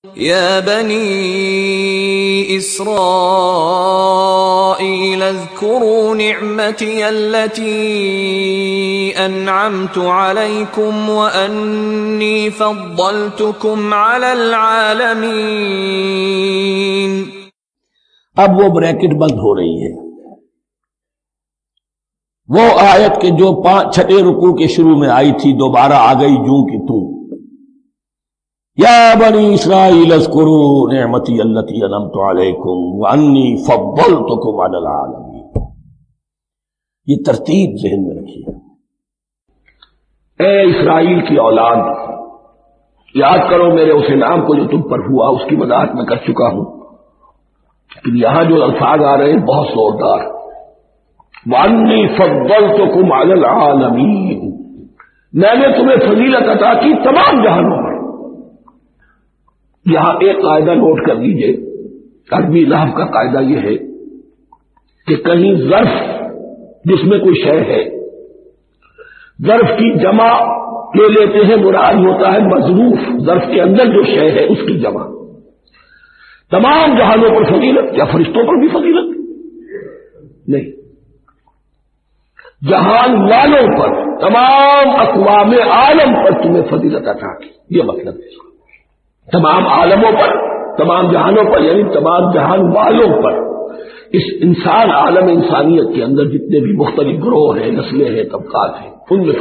يا بني إسرائيل اذكروا نعمتي التي أنعمت عليكم وأني فضلتكم على العالمين۔ اب وہ بریکٹ بند ہو رہی ہے، وہ آیت کے جو چھٹے رکوع کے شروع میں آئی تھی دوبارہ آ گئی جوں کی توں، یا بنی اسرائیل اذکروا نعمتی التی انعمت علیکم وانی فضلتکم علی العالمین۔ یہ ترتیب ذہن میں رکھیے۔ اے اسرائیل کی اولاد، یاد کرو میرے اس انعام کو جو تم پر ہوا، اس کی وضاحت میں کر چکا ہوں، لیکن یہاں جو الفاظ آ رہے ہیں بہت زوردار۔ وانی فضلتکم علی العالمین، میں نے تمہیں فضیلت عطا کی تمام جہانوں پر۔ یہاں ایک قاعدہ نوٹ کر لیجئے، عربی لحظ کا قاعدہ یہ ہے کہ کہیں ظرف جس میں کوئی شے ہے، ظرف کی جمع لے لیتے ہیں، مراد ہوتا ہے مظروف، ظرف کے اندر جو شے ہے اس کی جمع۔ تمام جہانوں پر فضیلت، یا فرشتوں پر بھی فضیلت نہیں، جہان والوں پر، تمام اقوام عالم پر تمہیں فضیلت عطا کی، یہ مطلب ہے۔ تمام عالموں پر، تمام جہانوں پر، یعنی تمام جہان والوں پر، اس انسان عالم انسانیت کے اندر جتنے بھی مختلف گروہ ہیں، نسلیں ہیں، طبقات ہیں، ان میں